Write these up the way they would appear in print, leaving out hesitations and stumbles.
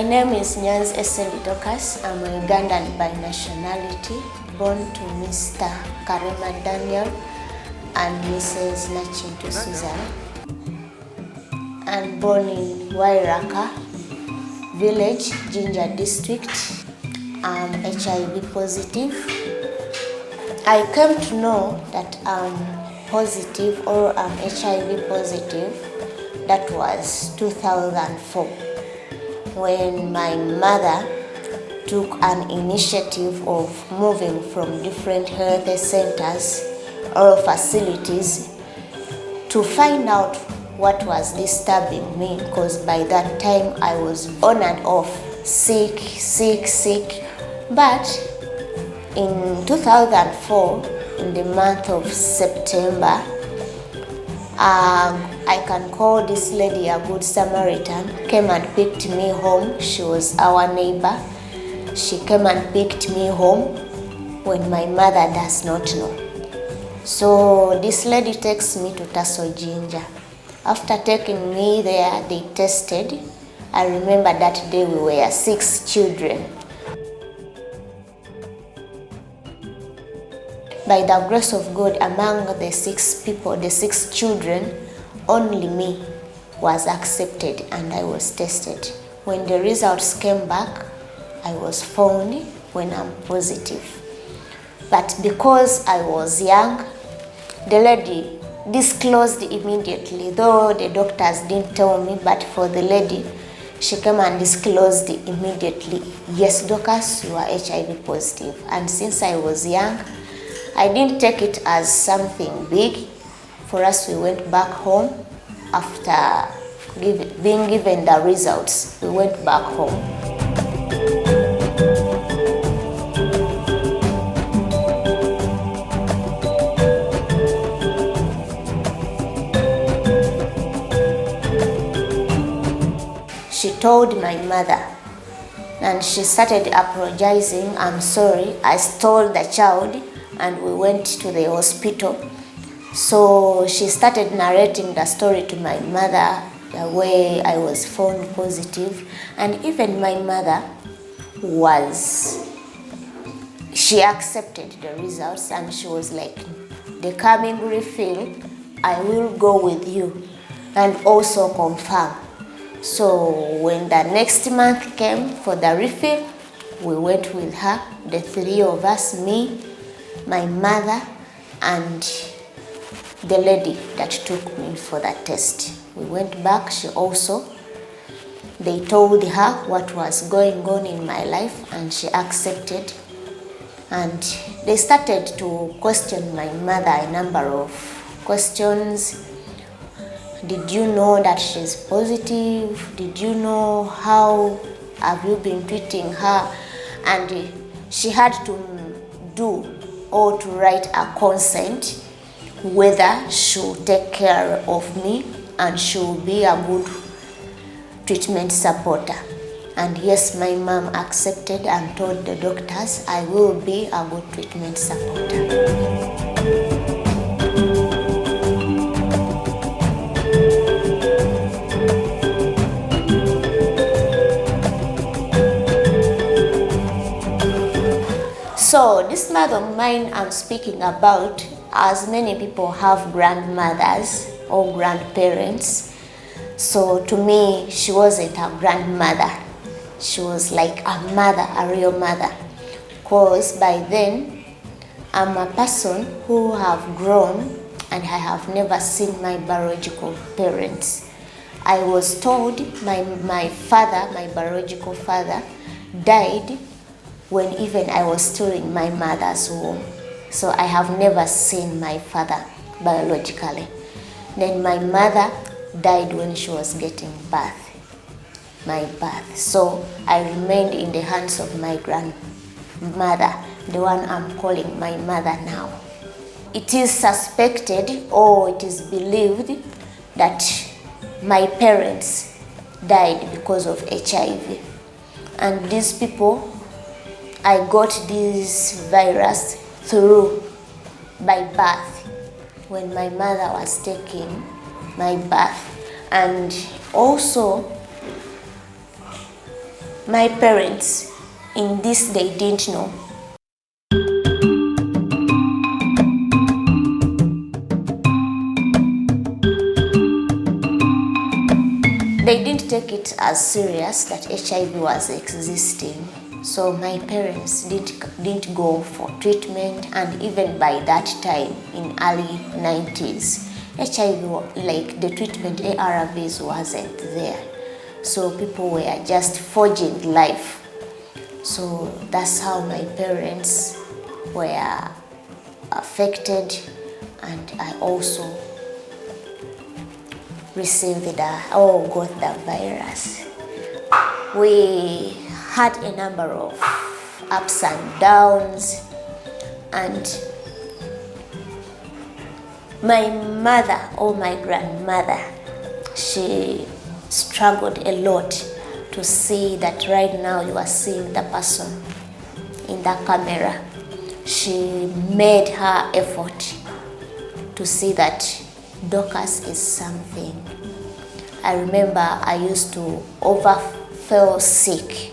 My name is DORCUS ESERI. I'm a Ugandan by nationality, born to Mr. Karema Daniel and Mrs. Nachintu Susan, and born in Wairaka village, Jinja district. I'm HIV positive. I came to know that I'm positive or I'm HIV positive. That was 2004 when my mother took an initiative of moving from different health centers or facilities to find out what was disturbing me, because by that time I was on and off sick. But in 2004, in the month of September, I can call this lady a good Samaritan, came and picked me home. She was our neighbor. She came and picked me home when my mother does not know. So this lady takes me to Tasso Jinja. After taking me there, they tested. I remember that day we were 6 children. By the grace of God, among the 6 people, the 6 children, only me was accepted and I was tested. When the results came back, I was found when I'm positive. But because I was young, the lady disclosed immediately, though the doctors didn't tell me, but for the lady, she came and disclosed immediately, yes, DORCUS, you are HIV positive. And since I was young, I didn't take it as something big. For us, we went back home after being given the results. We went back home. She told my mother, and she started apologizing. I'm sorry, I stole the child, and we went to the hospital. So she started narrating the story to my mother, the way I was found positive. And even my mother she accepted the results, and she was like, the coming refill, I will go with you and also confirm. So when the next month came for the refill, we went with her, the 3 of us, me, my mother, and the lady that took me for that test. We went back. They told her what was going on in my life, and she accepted. And they started to question my mother a number of questions. Did you know that she's positive? Did you know how have you been treating her? And she had to do or to write a consent whether she'll take care of me and she'll be a good treatment supporter. And yes, my mom accepted and told the doctors I will be a good treatment supporter. So this mother of mine I'm speaking about, as many people have grandmothers or grandparents. So to me, she wasn't a grandmother. She was like a mother, a real mother. Because by then, I'm a person who have grown and I have never seen my biological parents. I was told my father, my biological father, died when even I was still in my mother's womb. So I have never seen my father biologically. Then my mother died when she was getting my birth. So I remained in the hands of my grandmother, the one I'm calling my mother now. It is suspected or it is believed that my parents died because of HIV. And these people, I got this virus through by birth when my mother was taking my birth. And also my parents, in this they didn't know. They didn't take it as serious that HIV was existing. So my parents didn't go for treatment, and even by that time in early 90s, HIV, like the treatment ARVs wasn't there. So people were just forging life. So that's how my parents were affected, and I also got the virus. We had a number of ups and downs, and my mother or my grandmother, she struggled a lot to see that right now you are seeing the person in the camera. She made her effort to see that DORCUS is something. I remember I used to fell sick.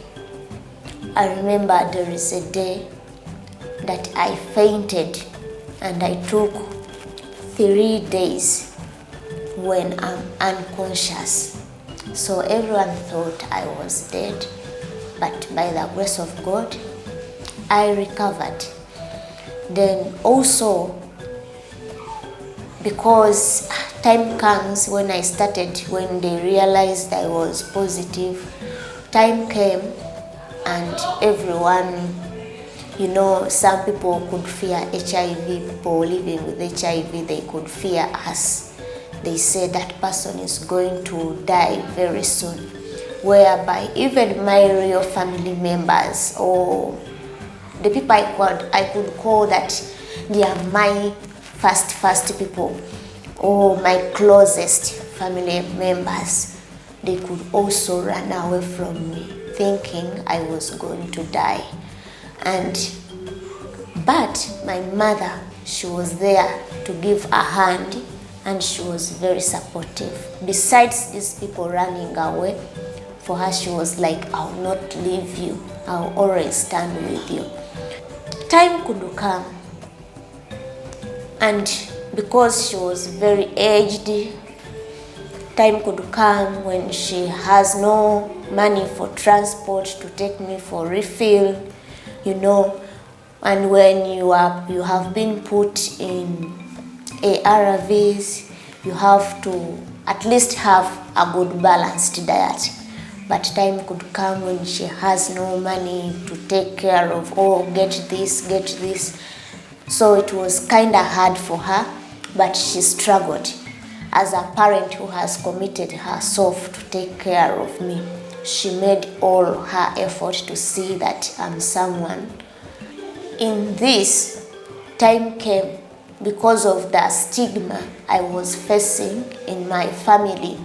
I remember there is a day that I fainted, and I took 3 days when I'm unconscious. So everyone thought I was dead, but by the grace of God, I recovered. Then also, because time comes when they realized I was positive, time came and everyone, some people could fear HIV, people living with HIV, they could fear us. They said that person is going to die very soon, whereby even my real family members or the people I could call that they are my first people or my closest family members, they could also run away from me thinking I was going to die. But my mother, she was there to give a hand, and she was very supportive. Besides these people running away, for her she was like, I'll not leave you, I'll always stand with you. Time could come, and because she was very aged, time could come when she has no money for transport to take me for refill, and when you have been put in ARVs, you have to at least have a good balanced diet. But time could come when she has no money to take care of, get this. So it was kind of hard for her, but she struggled. As a parent who has committed herself to take care of me, she made all her effort to see that I'm someone. In this, time came because of the stigma I was facing in my family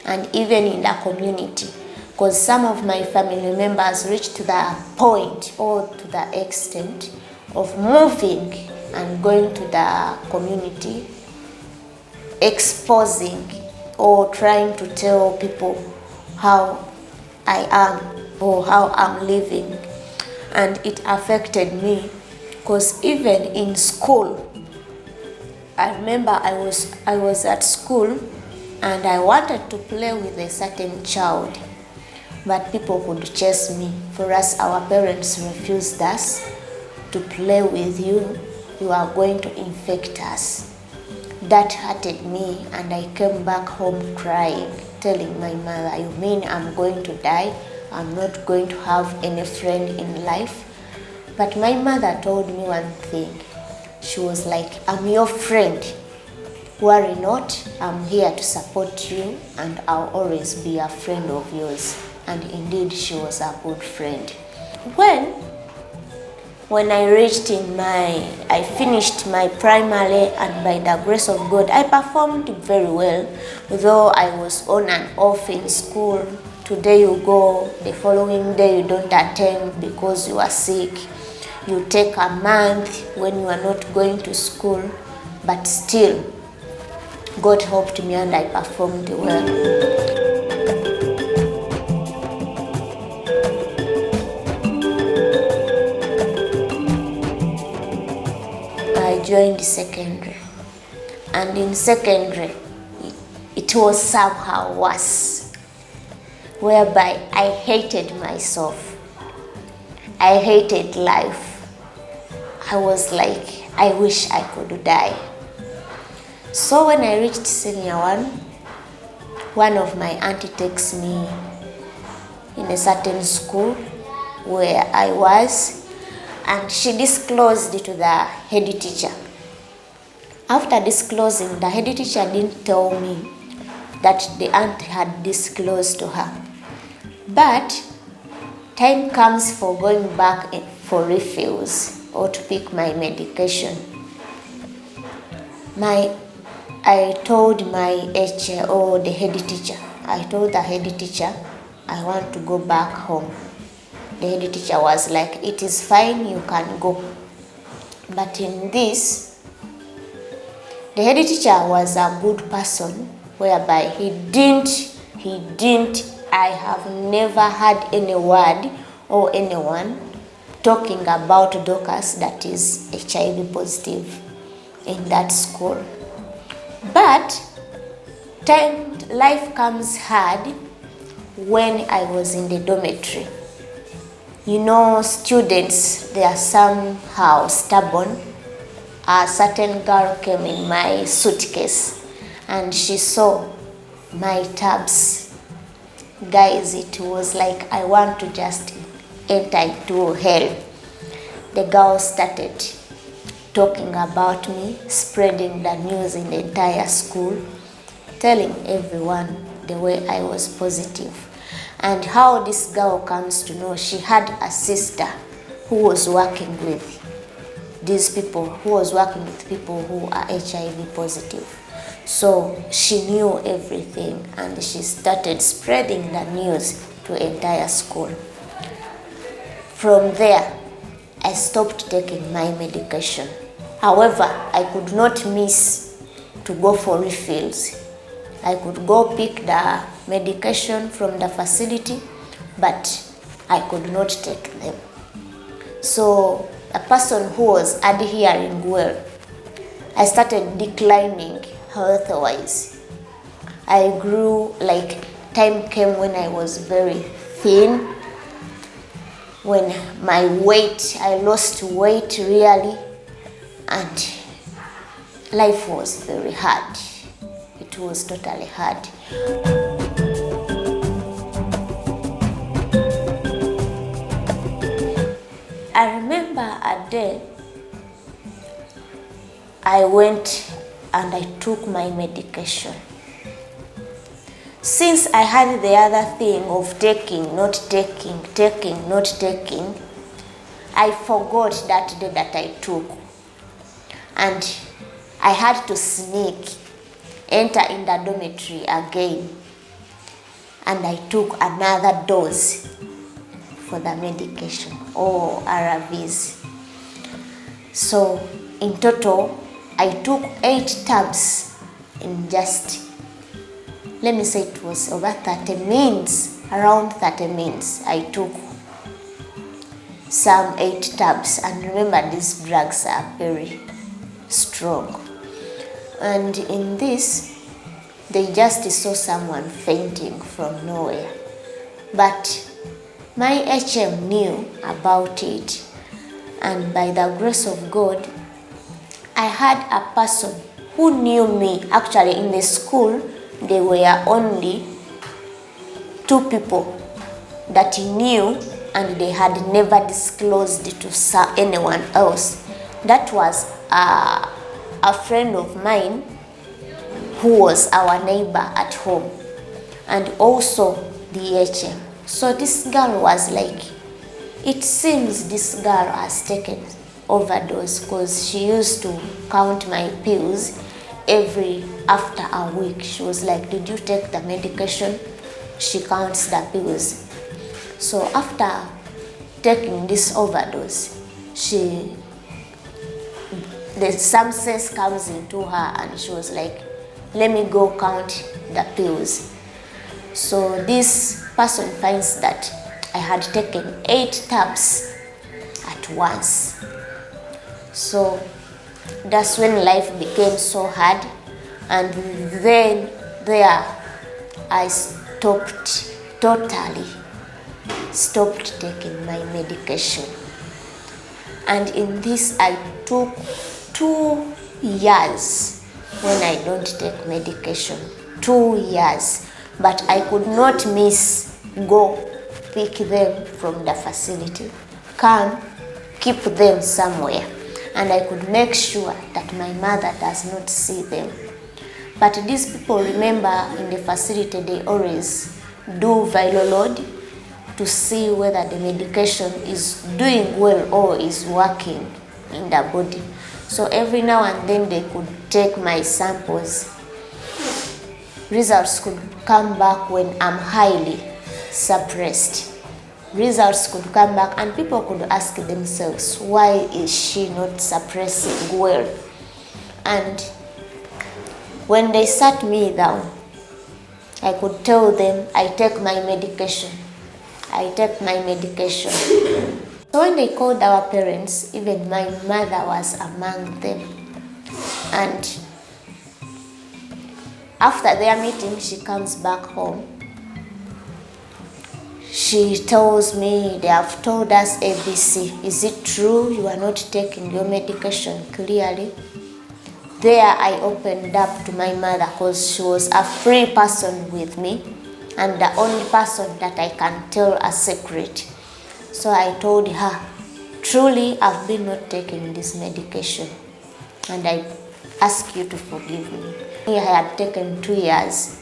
and even in the community, because some of my family members reached to the point or to the extent of moving and going to the community, exposing or trying to tell people how I am or how I'm living. And it affected me, because even in school, I remember I was at school and I wanted to play with a certain child, but people could chase me. For us, our parents refused us to play with you. You are going to infect us. That hurted me, and I came back home crying, telling my mother, you mean I'm going to die? I'm not going to have any friend in life? But my mother told me one thing. She was like, I'm your friend. Worry not, I'm here to support you, and I'll always be a friend of yours. And indeed, she was a good friend. When I finished my primary, and by the grace of God, I performed very well. Though I was on and off in school, today you go, the following day you don't attend because you are sick. You take a month when you are not going to school, but still, God helped me and I performed well. joined secondary. And in secondary, it was somehow worse, whereby I hated myself. I hated life. I was like, I wish I could die. So when I reached senior one of my auntie takes me in a certain school where I was, and she disclosed it to the head teacher. After disclosing, the head teacher didn't tell me that the aunt had disclosed to her. But time comes for going back for refills or to pick my medication. I told my HO, the head teacher, I told the head teacher, I want to go back home. The head teacher was like, it is fine, you can go. But in this, the head teacher was a good person, whereby he didn't, I have never had any word or anyone talking about DORCUS that is HIV positive in that school. But life comes hard when I was in the dormitory. You know, students, they are somehow stubborn. A certain girl came in my suitcase and she saw my tabs. Guys, it was like I want to just enter into hell. The girl started talking about me, spreading the news in the entire school, telling everyone the way I was positive. And how this girl comes to know, she had a sister who was working with these people, who was working with people who are HIV positive. So she knew everything and she started spreading the news to the entire school. From there, I stopped taking my medication. However, I could not miss to go for refills. I could go pick the medication from the facility, but I could not take them. So a person who was adhering well, I started declining health-wise. I grew, like time came when I was very thin, when my weight, I lost weight really, and life was very hard. It was totally hard. I remember a day I went and I took my medication. Since I had the other thing of taking, not taking, taking, not taking, I forgot that day that I took. And I had to sneak, enter in the dormitory again. And I took another dose for the medication, or RVs. So in total, I took 8 tabs in just, let me say it was over 30 minutes, around 30 minutes. I took some 8 tabs, and remember these drugs are very strong. And in this, they just saw someone fainting from nowhere. But my HM knew about it, and by the grace of God, I had a person who knew me. Actually, in the school, there were only 2 people that he knew, and they had never disclosed it to anyone else. That was a friend of mine who was our neighbor at home, and also the HM. So this girl was like, it seems this girl has taken overdose, because she used to count my pills after a week. She was like, did you take the medication? She counts the pills. So after taking this overdose, some sense comes into her, and she was like, let me go count the pills. So this person finds that I had taken 8 tabs at once. So That's when life became so hard, and then there I totally stopped taking my medication. And in this I took 2 years when I don't take medication. 2 years. But I could not miss go pick them from the facility, come keep them somewhere, and I could make sure that my mother does not see them. But these people, remember, in the facility they always do viral load to see whether the medication is doing well or is working in the body. So every now and then they could take my samples. Results could come back when I'm highly suppressed. Results could come back and people could ask themselves, why is she not suppressing well? And when they sat me down, I could tell them, I take my medication. I take my medication. So when they called our parents, even my mother was among them. And after their meeting, she comes back home. She tells me, they have told us ABC. Is it true you are not taking your medication clearly? There I opened up to my mother because she was a free person with me and the only person that I can tell a secret. So I told her, truly I've been not taking this medication and I ask you to forgive me. I had taken 2 years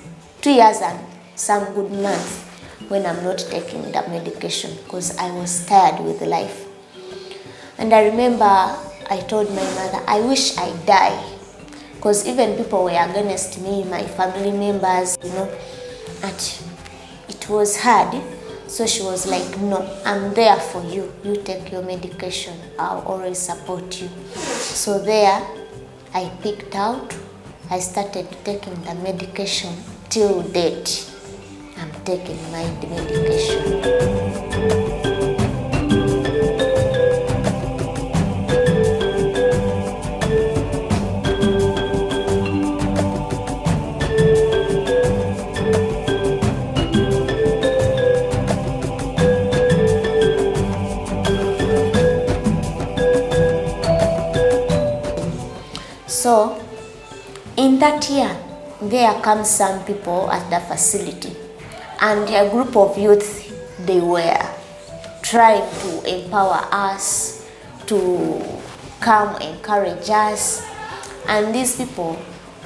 and some good months when I'm not taking the medication because I was tired with life. And I remember I told my mother, I wish I die, because even people were against me, my family members, and it was hard. So she was like, no, I'm there for you. You take your medication. I'll always support you. So there I picked out. I started taking the medication till date. I'm taking my medication. So in that year, there comes some people at the facility, and a group of youth, they were trying to empower us, to come encourage us, and these people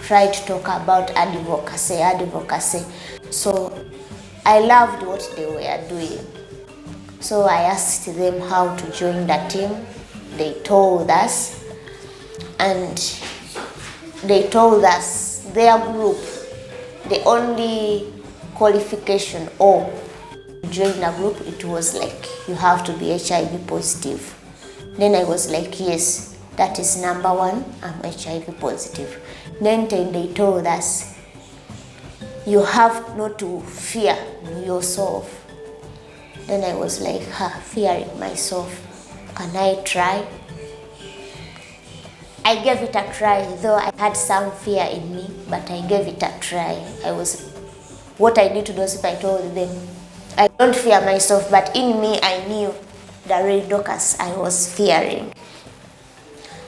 tried to talk about advocacy. So I loved what they were doing. So I asked them how to join the team. They told us, and they told us their group, the only qualification or join the group, it was like you have to be HIV positive. Then I was like, yes, that is number one, I'm HIV positive. Then they told us, you have not to fear yourself. Then I was like, fearing myself, can I try? I gave it a try, though I had some fear in me, but I gave it a try. What I did to those people, I told them, I don't fear myself, but in me I knew the real DORCUS I was fearing.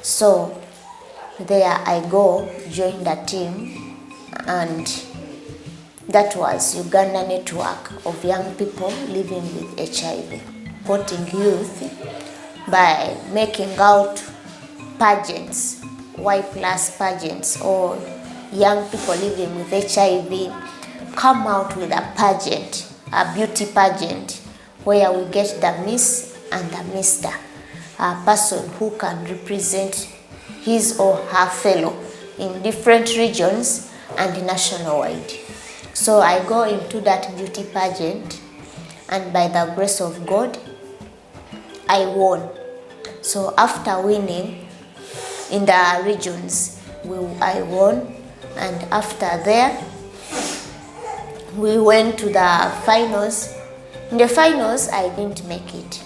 So there I go, join the team, and that was Uganda Network of Young People Living with HIV, supporting youth by making out pageants, Y+ pageants, or young people living with HIV come out with a pageant, a beauty pageant, where we get the Miss and the Mr., a person who can represent his or her fellow in different regions and nationwide. So I go into that beauty pageant, and by the grace of God, I won. So after winning in the regions, I won, and after there, we went to the finals. In the finals, I didn't make it.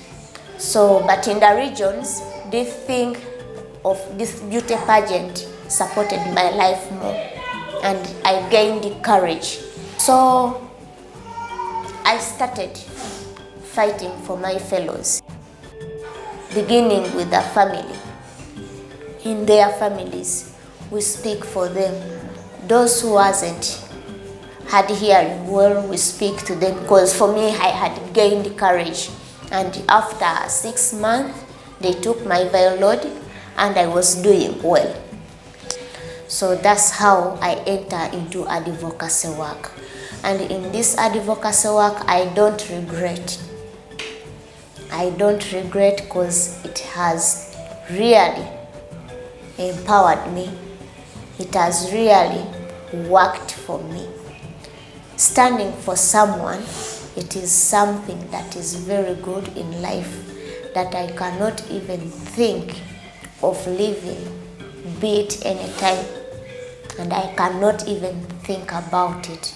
So, but in the regions, they think of this beauty pageant supported my life more, and I gained courage. So I started fighting for my fellows, beginning with the family. In their families, we speak for them. Those who hasn't had hearing well, we speak to them, because for me, I had gained courage. And after 6 months, they took my vial load and I was doing well. So that's how I enter into advocacy work. And in this advocacy work, I don't regret. I don't regret, because it has really empowered me. It has really worked for me. Standing for someone, it is something that is very good in life, that I cannot even think of leaving, be it any time, and I cannot even think about it,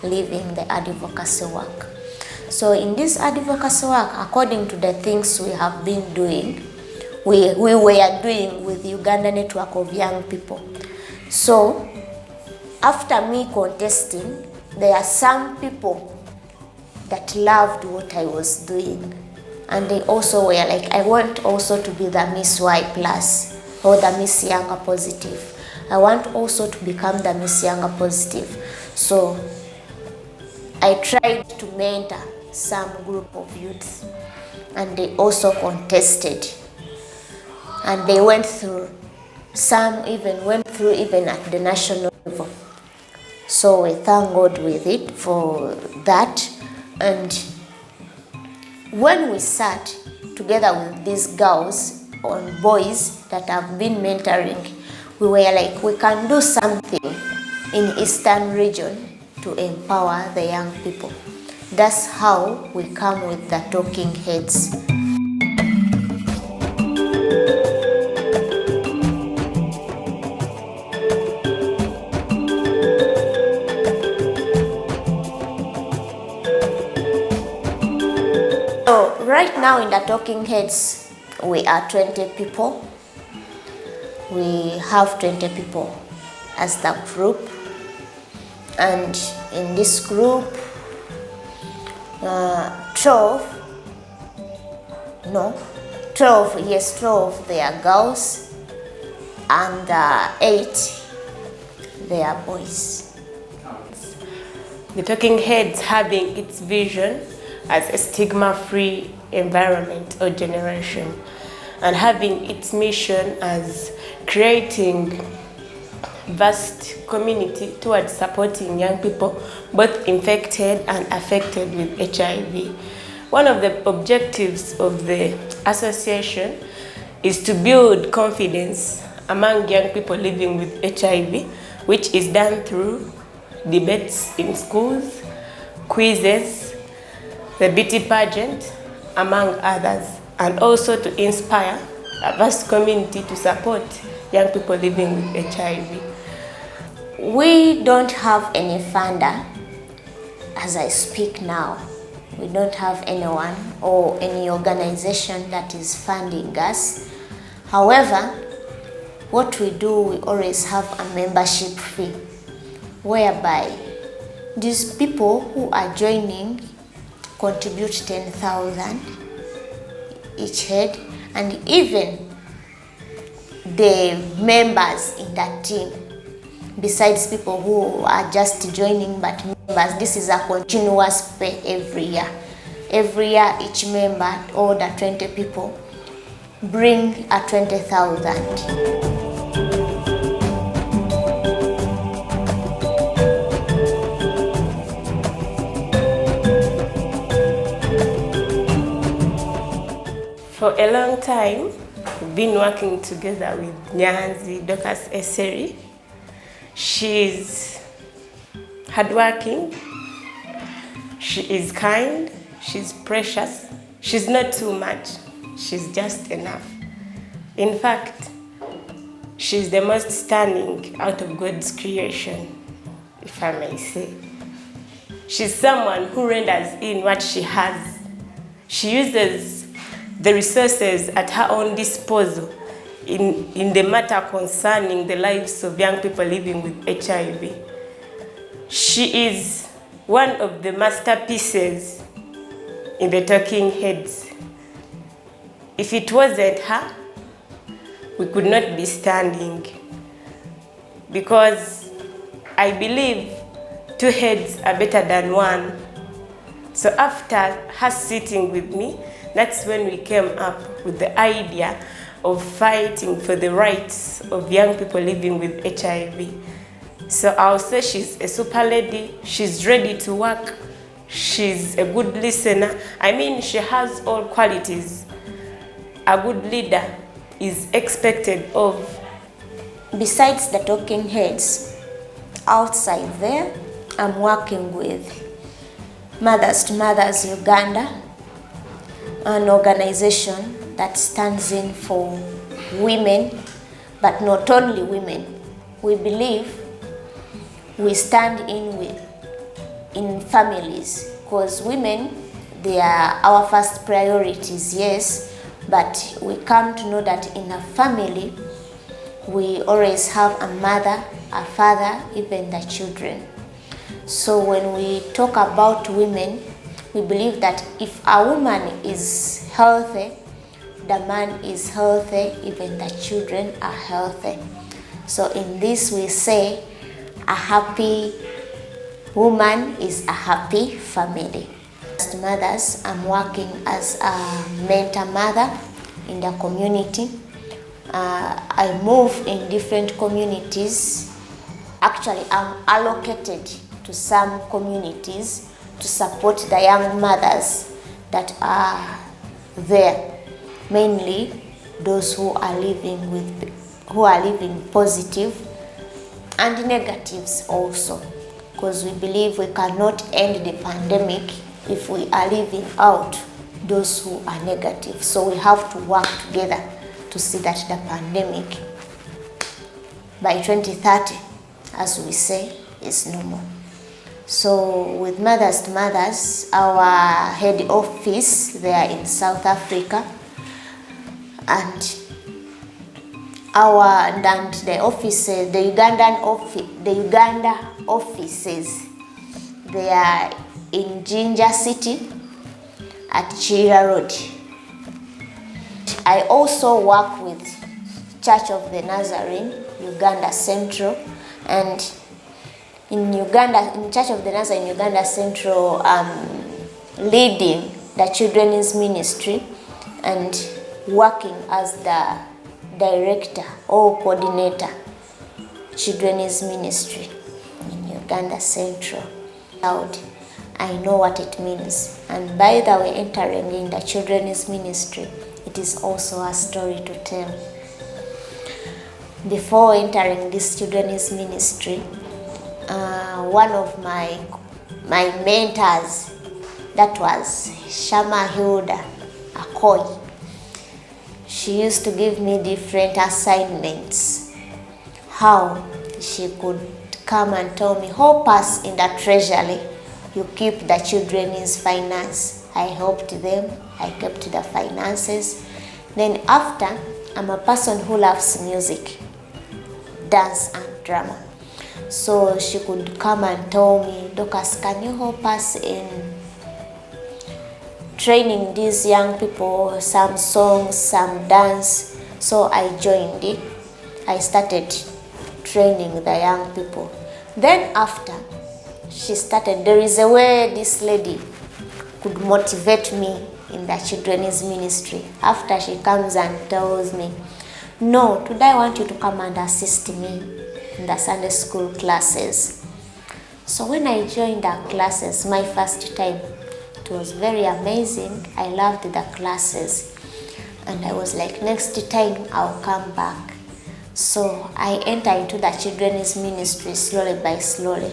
leaving the advocacy work. So in this advocacy work, according to the things we have been doing, we were doing with Uganda Network of Young People. So after me contesting, there are some people that loved what I was doing, and they also were like, I want also to be the Miss Y Plus or the Miss Younger Positive. I want also to become the Miss Younger Positive. So I tried to mentor some group of youths, and they also contested, and they went through. Some even went through even at the national level. So we thank God with it for that. And when we sat together with these girls and boys that have been mentoring, we were like, we can do something in Eastern region to empower the young people. That's how we come with the talking heads. So right now in the talking heads, we are 20 people. We have 20 people as the group, and in this group, 12, they are girls, and 8, they are boys. The Talking Heads having its vision as a stigma-free environment or generation, and having its mission as creating vast community towards supporting young people, both infected and affected with HIV. One of the objectives of the association is to build confidence among young people living with HIV, which is done through debates in schools, quizzes, the beauty pageant, among others, and also to inspire a vast community to support young people living with HIV. We don't have any funder as I speak now. We don't have anyone or any organization that is funding us. However, what we do, we always have a membership fee, whereby these people who are joining contribute 10,000 each head, and even the members in that team, besides people who are just joining but members, this is a continuous pay every year. Every year each member, all the 20 people, bring a 20,000. For a long time, we've been working together with Nyanzi, DORCUS ESERI. She's hardworking, she is kind, she's precious, she's not too much, she's just enough. In fact, she's the most stunning out of God's creation, if I may say. She's someone who renders in what she has. She uses the resources at her own disposal in the matter concerning the lives of young people living with HIV. She is one of the masterpieces in the Talking Heads. If it wasn't her, we could not be standing, because I believe two heads are better than one. So after her sitting with me, that's when we came up with the idea of fighting for the rights of young people living with HIV. So I'll say she's a super lady, she's ready to work, she's a good listener. I mean, she has all qualities a good leader is expected of. Besides the Talking Heads, outside there, I'm working with Mothers to Mothers Uganda, an organization that stands in for women, but not only women. We believe we stand in families, because women, they are our first priorities, yes, but we come to know that in a family, we always have a mother, a father, even the children. So when we talk about women, we believe that if a woman is healthy, the man is healthy, even the children are healthy. So in this we say, a happy woman is a happy family. As mothers, I'm working as a mentor mother in the community. I move in different communities. Actually, I'm allocated to some communities to support the young mothers that are there, mainly those who are living positive and negatives also, because we believe we cannot end the pandemic if we are leaving out those who are negative. So we have to work together to see that the pandemic by 2030, as we say, is no more. So with Mothers to Mothers, our head office there in South Africa, and the offices, the Uganda offices, they are in Jinja City at Chira Road. I also work with Church of the Nazarene, Uganda Central, and in Church of the Nazarene, Uganda Central, leading the children's ministry and working as the director or coordinator children's ministry in Uganda Central. I know what it means, and by the way, entering in the children's ministry, it is also a story to tell. Before entering this children's ministry, one of my mentors, that was Shama Hilda Akoi, she used to give me different assignments, how she could come and tell me, help us in the treasury, you keep the children's finance. I helped them, I kept the finances. Then after, I'm a person who loves music, dance and drama. So she could come and tell me, Dorcas, can you help us in training these young people, some songs, some dance? So I joined it. I started training the young people. Then after, she started, there is a way this lady could motivate me in the children's ministry. After she comes and tells me, no, today I want you to come and assist me in the Sunday school classes. So when I joined the classes, my first time, it was very amazing. I loved the classes. And I was like, next time I'll come back. So I entered into the children's ministry slowly by slowly.